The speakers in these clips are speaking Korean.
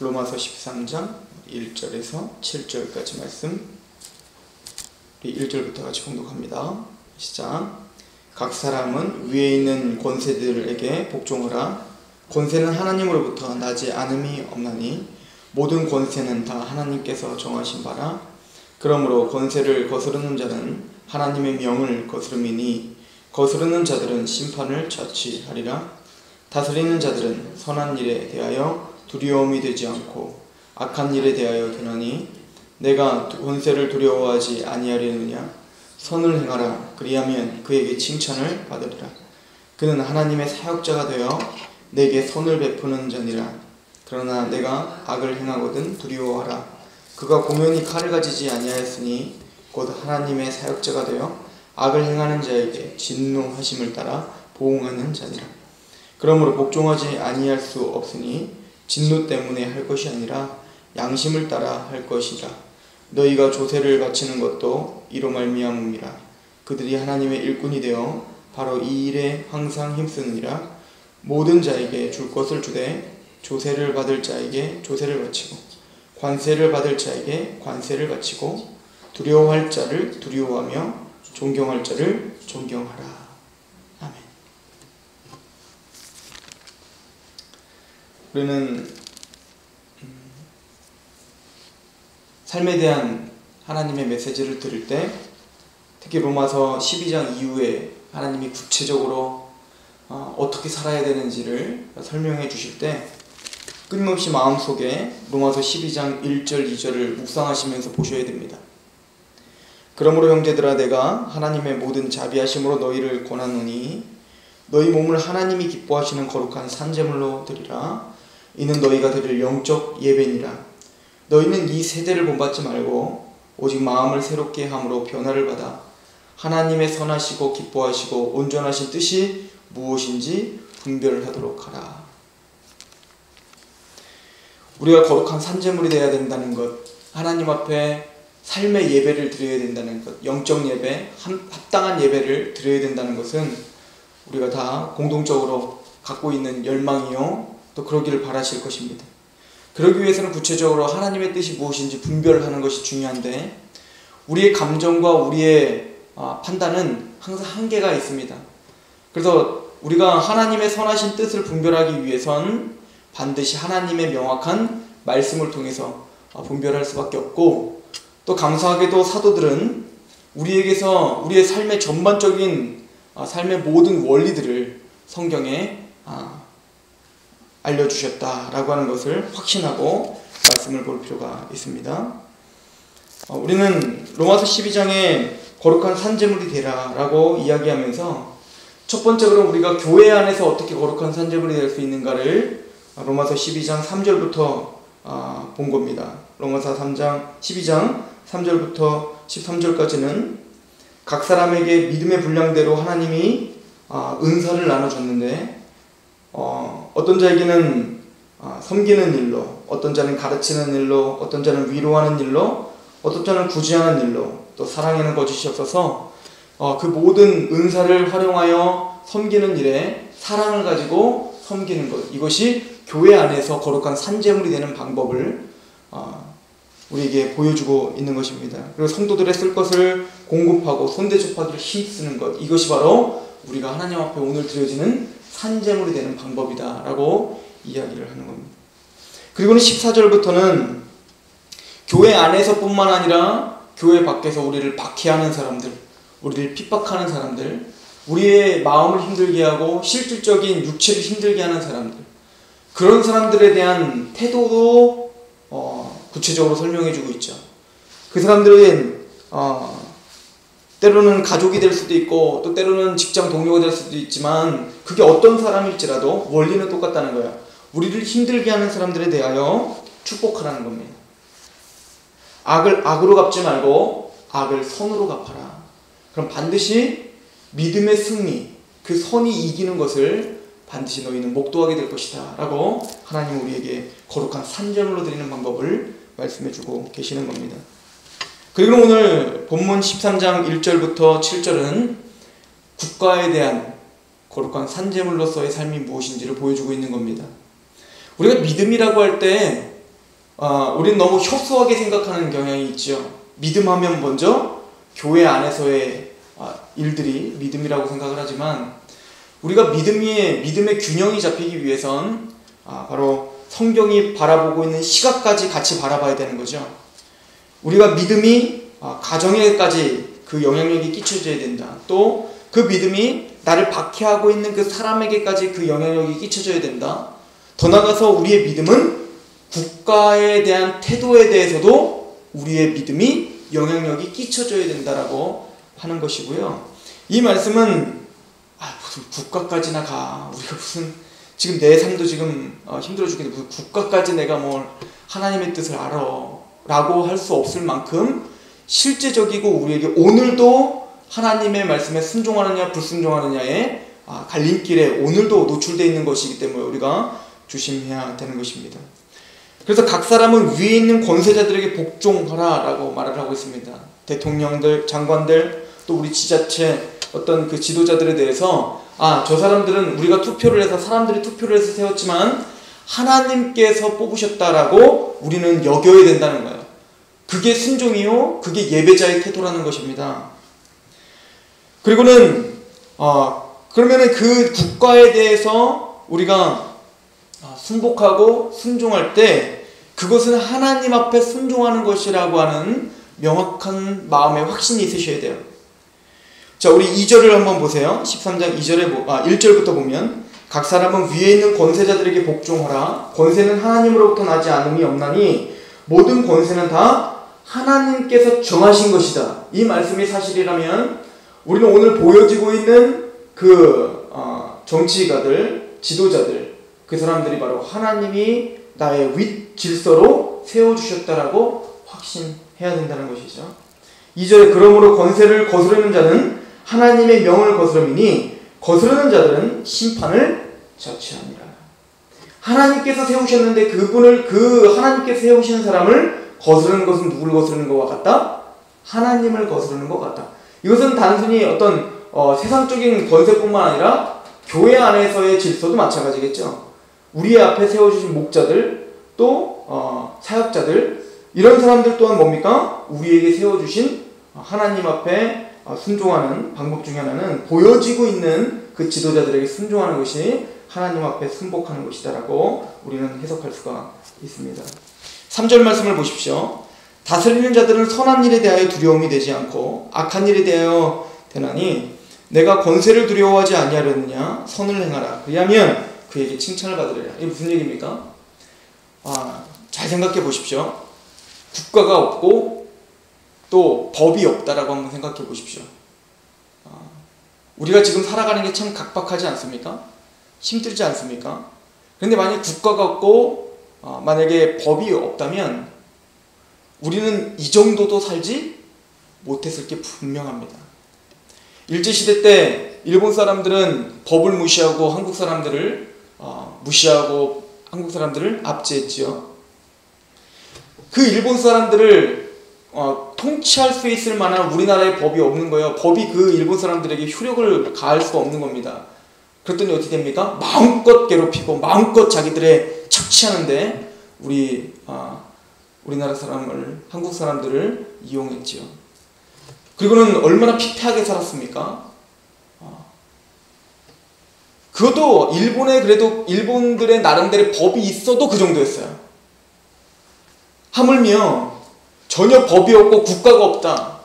로마서 13장 1절에서 7절까지 말씀, 우리 1절부터 같이 봉독합니다. 시작. 각 사람은 위에 있는 권세들에게 복종하라. 권세는 하나님으로부터 나지 않음이 없나니 모든 권세는 다 하나님께서 정하신 바라. 그러므로 권세를 거스르는 자는 하나님의 명을 거스름이니 거스르는 자들은 심판을 자취하리라. 다스리는 자들은 선한 일에 대하여 두려움이 되지 않고 악한 일에 대하여 되나니 내가 권세를 두려워하지 아니하려느냐. 선을 행하라. 그리하면 그에게 칭찬을 받으리라. 그는 하나님의 사역자가 되어 내게 선을 베푸는 자니라. 그러나 내가 악을 행하거든 두려워하라. 그가 공연히 칼을 가지지 아니하였으니 곧 하나님의 사역자가 되어 악을 행하는 자에게 진노하심을 따라 보응하는 자니라. 그러므로 복종하지 아니할 수 없으니 진노 때문에 할 것이 아니라 양심을 따라 할 것이라. 너희가 조세를 바치는 것도 이로 말미암음이라. 그들이 하나님의 일꾼이 되어 바로 이 일에 항상 힘쓰느니라. 모든 자에게 줄 것을 주되 조세를 받을 자에게 조세를 바치고 관세를 받을 자에게 관세를 바치고 두려워할 자를 두려워하며 존경할 자를 존경하라. 아멘. 우리는 삶에 대한 하나님의 메시지를 들을 때 특히 로마서 12장 이후에 하나님이 구체적으로 어떻게 살아야 되는지를 설명해 주실 때 끊임없이 마음속에 로마서 12장 1절 2절을 묵상하시면서 보셔야 됩니다. 그러므로 형제들아 내가 하나님의 모든 자비하심으로 너희를 권하노니 너희 몸을 하나님이 기뻐하시는 거룩한 산제물로 드리라. 이는 너희가 드릴 영적 예배니라. 너희는 이 세대를 본받지 말고 오직 마음을 새롭게 함으로 변화를 받아 하나님의 선하시고 기뻐하시고 온전하신 뜻이 무엇인지 분별하도록 하라. 우리가 거룩한 산제물이 되어야 된다는 것, 하나님 앞에 삶의 예배를 드려야 된다는 것, 영적 예배, 합당한 예배를 드려야 된다는 것은 우리가 다 공동적으로 갖고 있는 열망이요, 또 그러기를 바라실 것입니다. 그러기 위해서는 구체적으로 하나님의 뜻이 무엇인지 분별하는 것이 중요한데 우리의 감정과 우리의 판단은 항상 한계가 있습니다. 그래서 우리가 하나님의 선하신 뜻을 분별하기 위해선 반드시 하나님의 명확한 말씀을 통해서 분별할 수밖에 없고, 또 감사하게도 사도들은 우리에게서 우리의 삶의 전반적인 삶의 모든 원리들을 성경에 알려주셨다라고 하는 것을 확신하고 말씀을 볼 필요가 있습니다. 우리는 로마서 12장에 거룩한 산제물이 되라 라고 이야기하면서 첫 번째로 우리가 교회 안에서 어떻게 거룩한 산제물이 될 수 있는가를 로마서 12장 3절부터 본 겁니다. 로마서 12장 3절부터 13절까지는 각 사람에게 믿음의 분량대로 하나님이 은사를 나눠줬는데 어떤 자에게는 섬기는 일로, 어떤 자는 가르치는 일로, 어떤 자는 위로하는 일로, 어떤 자는 구제하는 일로, 또 사랑에는 거짓이 없어서 그 모든 은사를 활용하여 섬기는 일에 사랑을 가지고 섬기는 것, 이것이 교회 안에서 거룩한 산제물이 되는 방법을 우리에게 보여주고 있는 것입니다. 그리고 성도들의 쓸 것을 공급하고 손대접하기를 힘쓰는 것, 이것이 바로 우리가 하나님 앞에 오늘 드려지는 산제물이 되는 방법이다 라고 이야기를 하는 겁니다. 그리고는 14절부터는 교회 안에서 뿐만 아니라 교회 밖에서 우리를 박해하는 사람들, 우리를 핍박하는 사람들, 우리의 마음을 힘들게 하고 실질적인 육체를 힘들게 하는 사람들, 그런 사람들에 대한 태도도 구체적으로 설명해주고 있죠. 그 사람들은 때로는 가족이 될 수도 있고 또 때로는 직장 동료가 될 수도 있지만 그게 어떤 사람일지라도 원리는 똑같다는 거야. 우리를 힘들게 하는 사람들에 대하여 축복하라는 겁니다. 악을 악으로 갚지 말고 악을 선으로 갚아라. 그럼 반드시 믿음의 승리, 그 선이 이기는 것을 반드시 너희는 목도하게 될 것이다 라고 하나님은 우리에게 거룩한 산제물로 드리는 방법을 말씀해주고 계시는 겁니다. 그리고 오늘 본문 13장 1절부터 7절은 국가에 대한 거룩한 산제물로서의 삶이 무엇인지를 보여주고 있는 겁니다. 우리가 믿음이라고 할 때 우리는 너무 협소하게 생각하는 경향이 있죠. 믿음하면 먼저 교회 안에서의 일들이 믿음이라고 생각을 하지만, 우리가 믿음의 균형이 잡히기 위해선 바로 성경이 바라보고 있는 시각까지 같이 바라봐야 되는 거죠. 우리가 믿음이 가정에까지 그 영향력이 끼쳐져야 된다. 또 그 믿음이 나를 박해하고 있는 그 사람에게까지 그 영향력이 끼쳐져야 된다. 더 나아가서 우리의 믿음은 국가에 대한 태도에 대해서도 우리의 믿음이 영향력이 끼쳐져야 된다라고 하는 것이고요. 이 말씀은 무슨 국가까지나 가. 우리가 무슨 지금 내 삶도 지금 힘들어 죽겠는데 무슨 국가까지 내가 뭘 하나님의 뜻을 알아 라고 할 수 없을 만큼 실제적이고, 우리에게 오늘도 하나님의 말씀에 순종하느냐 불순종하느냐의 갈림길에 오늘도 노출되어 있는 것이기 때문에 우리가 조심해야 되는 것입니다. 그래서 각 사람은 위에 있는 권세자들에게 복종하라 라고 말을 하고 있습니다. 대통령들, 장관들, 또 우리 지자체 어떤 그 지도자들에 대해서 저 사람들은 우리가 투표를 해서, 사람들이 투표를 해서 세웠지만 하나님께서 뽑으셨다라고 우리는 여겨야 된다는 거예요. 그게 순종이요, 그게 예배자의 태도라는 것입니다. 그리고는 그러면은 그 국가에 대해서 우리가 순복하고 순종할 때 그것은 하나님 앞에 순종하는 것이라고 하는 명확한 마음의 확신이 있으셔야 돼요. 자, 우리 2절을 한번 보세요. 13장 1절부터 보면, 각 사람은 위에 있는 권세자들에게 복종하라. 권세는 하나님으로부터 나지 않음이 없나니 모든 권세는 다 하나님께서 정하신 것이다. 이 말씀이 사실이라면 우리는 오늘 보여지고 있는 그 정치가들, 지도자들, 그 사람들이 바로 하나님이 나의 윗 질서로 세워주셨다라고 확신해야 된다는 것이죠. 2절에 그러므로 권세를 거스르는 자는 하나님의 명을 거스름이니 거스르는 자들은 심판을 자취하니라. 하나님께서 세우셨는데 그 하나님께서 세우시는 사람을 거스르는 것은 누구를 거스르는 것과 같다? 하나님을 거스르는 것 같다. 이것은 단순히 어떤 세상적인 권세뿐만 아니라 교회 안에서의 질서도 마찬가지겠죠. 우리 앞에 세워주신 목자들, 또 사역자들, 이런 사람들 또한 뭡니까? 우리에게 세워주신 하나님 앞에 순종하는 방법 중에 하나는 보여지고 있는 그 지도자들에게 순종하는 것이 하나님 앞에 순복하는 것이다 라고 우리는 해석할 수가 있습니다. 3절 말씀을 보십시오. 다스리는 자들은 선한 일에 대하여 두려움이 되지 않고 악한 일에 대하여 되나니 내가 권세를 두려워하지 아니하려느냐. 선을 행하라. 그리하면 그에게 칭찬을 받으리라. 이게 무슨 얘기입니까? 잘 생각해 보십시오. 국가가 없고 또 법이 없다라고 한번 생각해 보십시오. 우리가 지금 살아가는 게 참 각박하지 않습니까? 힘들지 않습니까? 그런데 만약 국가가 없고 만약에 법이 없다면 우리는 이 정도도 살지 못했을 게 분명합니다. 일제시대 때 일본 사람들은 법을 무시하고 한국 사람들을 무시하고 한국 사람들을 압제했지요. 그 일본 사람들을 통치할 수 있을 만한 우리나라의 법이 없는 거예요. 법이 그 일본 사람들에게 효력을 가할 수가 없는 겁니다. 그랬더니 어떻게 됩니까? 마음껏 괴롭히고 마음껏 자기들의 착취하는데 우리나라 사람을, 한국 사람들을 이용했지요. 그리고는 얼마나 피폐하게 살았습니까? 그것도 그래도 일본들의 나름대로 법이 있어도 그 정도였어요. 하물며 전혀 법이 없고 국가가 없다.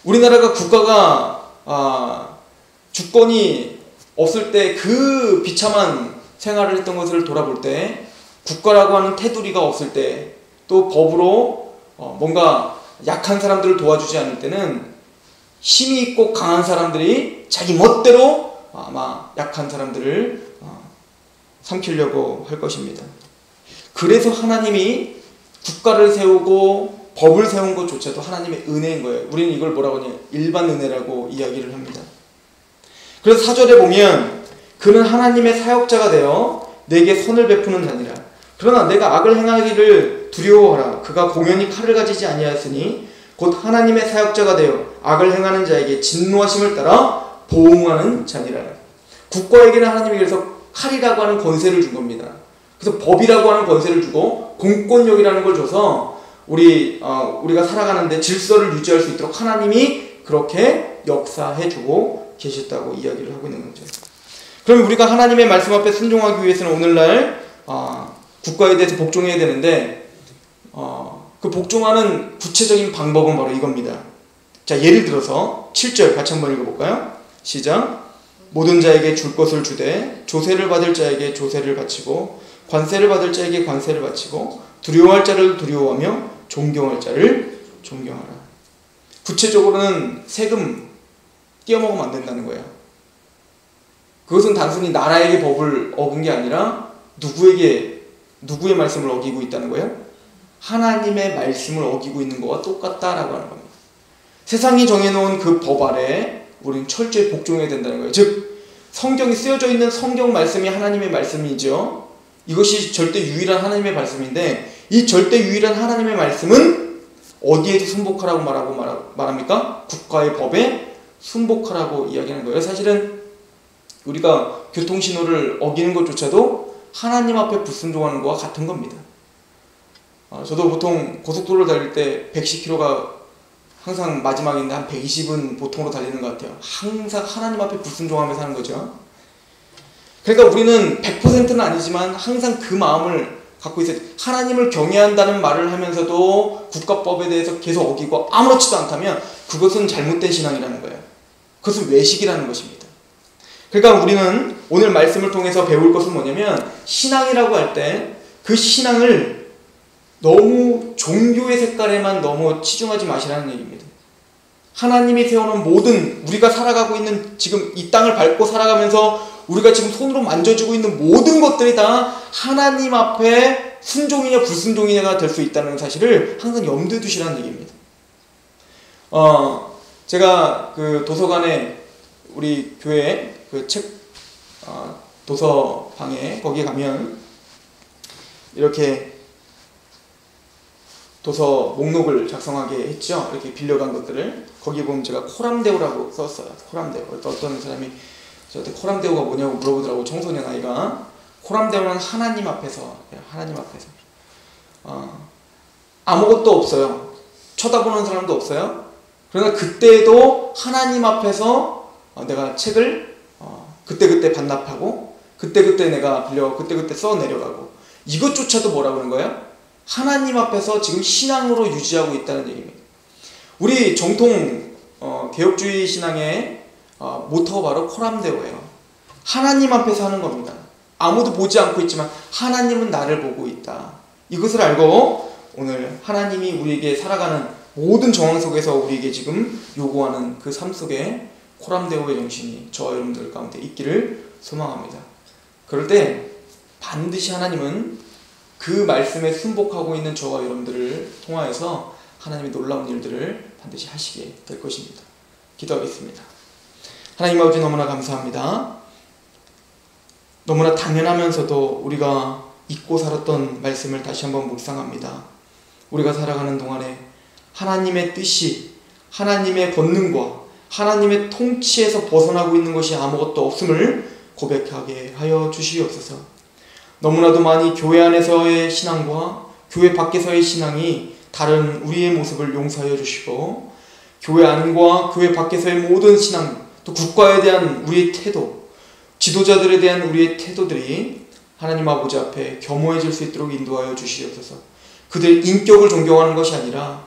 우리나라가 국가가 주권이 없을 때 그 비참한 생활을 했던 것을 돌아볼 때, 국가라고 하는 테두리가 없을 때, 또 법으로 뭔가 약한 사람들을 도와주지 않을 때는 힘이 있고 강한 사람들이 자기 멋대로 아마 약한 사람들을 삼키려고 할 것입니다. 그래서 하나님이 국가를 세우고 법을 세운 것조차도 하나님의 은혜인 거예요. 우리는 이걸 뭐라고 하냐? 일반 은혜라고 이야기를 합니다. 그래서 4절에 보면 그는 하나님의 사역자가 되어 내게 선을 베푸는 자니라. 그러나 내가 악을 행하기를 두려워하라. 그가 공연히 칼을 가지지 아니하였으니 곧 하나님의 사역자가 되어 악을 행하는 자에게 진노하심을 따라 보응하는 자니라. 국가에게는 하나님이 그래서 칼이라고 하는 권세를 준 겁니다. 그래서 법이라고 하는 권세를 주고 공권력이라는 걸 줘서 우리가 살아가는데 질서를 유지할 수 있도록 하나님이 그렇게 역사해주고 계셨다고 이야기를 하고 있는 거죠. 그럼 우리가 하나님의 말씀 앞에 순종하기 위해서는 오늘날 국가에 대해서 복종해야 되는데 그 복종하는 구체적인 방법은 바로 이겁니다. 자, 예를 들어서 7절 같이 한번 읽어볼까요? 시작. 모든 자에게 줄 것을 주되 조세를 받을 자에게 조세를 바치고 관세를 받을 자에게 관세를 바치고 두려워할 자를 두려워하며 존경할 자를 존경하라. 구체적으로는 세금 띄어먹으면 안 된다는 거예요. 그것은 단순히 나라에게 법을 어긴 게 아니라 누구의 말씀을 어기고 있다는 거예요? 하나님의 말씀을 어기고 있는 것과 똑같다라고 하는 겁니다. 세상이 정해놓은 그 법 아래 우리는 철저히 복종해야 된다는 거예요. 즉 성경이 쓰여져 있는 성경 말씀이 하나님의 말씀이죠. 이것이 절대 유일한 하나님의 말씀인데 이 절대 유일한 하나님의 말씀은 어디에도 순복하라고 말합니까? 국가의 법에 순복하라고 이야기하는 거예요. 사실은 우리가 교통신호를 어기는 것조차도 하나님 앞에 불순종하는 것과 같은 겁니다. 저도 보통 고속도로를 달릴 때 110km가 항상 마지막인데 한 120은 보통으로 달리는 것 같아요. 항상 하나님 앞에 불순종하며 사는 거죠. 그러니까 우리는 100%는 아니지만 항상 그 마음을 갖고 있어야 돼. 하나님을 경외한다는 말을 하면서도 국가법에 대해서 계속 어기고 아무렇지도 않다면 그것은 잘못된 신앙이라는 거예요. 그것은 외식이라는 것입니다. 그러니까 우리는 오늘 말씀을 통해서 배울 것은 뭐냐면 신앙이라고 할 때 그 신앙을 너무 종교의 색깔에만 너무 치중하지 마시라는 얘기입니다. 하나님이 세워놓은 모든 우리가 살아가고 있는 지금 이 땅을 밟고 살아가면서 우리가 지금 손으로 만져주고 있는 모든 것들이 다 하나님 앞에 순종이냐 불순종이냐가 될 수 있다는 사실을 항상 염두에 두시라는 얘기입니다. 제가 그 도서관에 우리 교회 그 책 도서방에 거기에 가면 이렇게 도서 목록을 작성하게 했죠. 이렇게 빌려간 것들을 거기에 보면 제가 코람데오라고 썼어요. 코람데오. 어떤 사람이 저한테 코람데오가 뭐냐고 물어보더라고. 청소년 아이가. 코람데오는 하나님 앞에서 아무것도 없어요. 쳐다보는 사람도 없어요. 그러나 그때도 하나님 앞에서 내가 책을 그때그때 반납하고 그때그때 내가 빌려 그때그때 써 내려가고 이것조차도 뭐라고 그러는 거예요? 하나님 앞에서 지금 신앙으로 유지하고 있다는 얘기입니다. 우리 정통 개혁주의 신앙의 모토가 바로 코람데오예요. 하나님 앞에서 하는 겁니다. 아무도 보지 않고 있지만 하나님은 나를 보고 있다. 이것을 알고 오늘 하나님이 우리에게 살아가는 모든 정황 속에서 우리에게 지금 요구하는 그 삶 속에 코람데오의 정신이 저와 여러분들 가운데 있기를 소망합니다. 그럴 때 반드시 하나님은 그 말씀에 순복하고 있는 저와 여러분들을 통하여서 하나님의 놀라운 일들을 반드시 하시게 될 것입니다. 기도하겠습니다. 하나님 아버지 너무나 감사합니다. 너무나 당연하면서도 우리가 잊고 살았던 말씀을 다시 한번 묵상합니다. 우리가 살아가는 동안에 하나님의 뜻이 하나님의 권능과 하나님의 통치에서 벗어나고 있는 것이 아무것도 없음을 고백하게 하여 주시옵소서. 너무나도 많이 교회 안에서의 신앙과 교회 밖에서의 신앙이 다른 우리의 모습을 용서하여 주시고 교회 안과 교회 밖에서의 모든 신앙 또 국가에 대한 우리의 태도 지도자들에 대한 우리의 태도들이 하나님 아버지 앞에 겸허해질 수 있도록 인도하여 주시옵소서. 그들의 인격을 존경하는 것이 아니라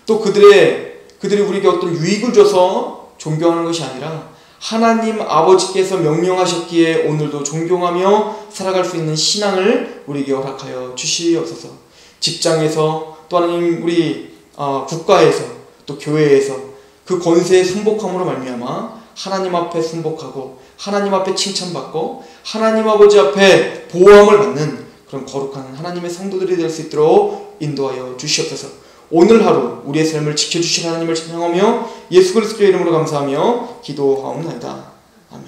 또 그들이 우리에게 어떤 유익을 줘서 존경하는 것이 아니라 하나님 아버지께서 명령하셨기에 오늘도 존경하며 살아갈 수 있는 신앙을 우리에게 허락하여 주시옵소서. 직장에서 또 하나님 우리 국가에서 또 교회에서 그 권세에 순복함으로 말미암아 하나님 앞에 순복하고 하나님 앞에 칭찬받고 하나님 아버지 앞에 보호함을 받는 그런 거룩한 하나님의 성도들이 될 수 있도록 인도하여 주시옵소서. 오늘 하루 우리의 삶을 지켜주신 하나님을 찬양하며 예수 그리스도의 이름으로 감사하며 기도하옵나이다. 아멘.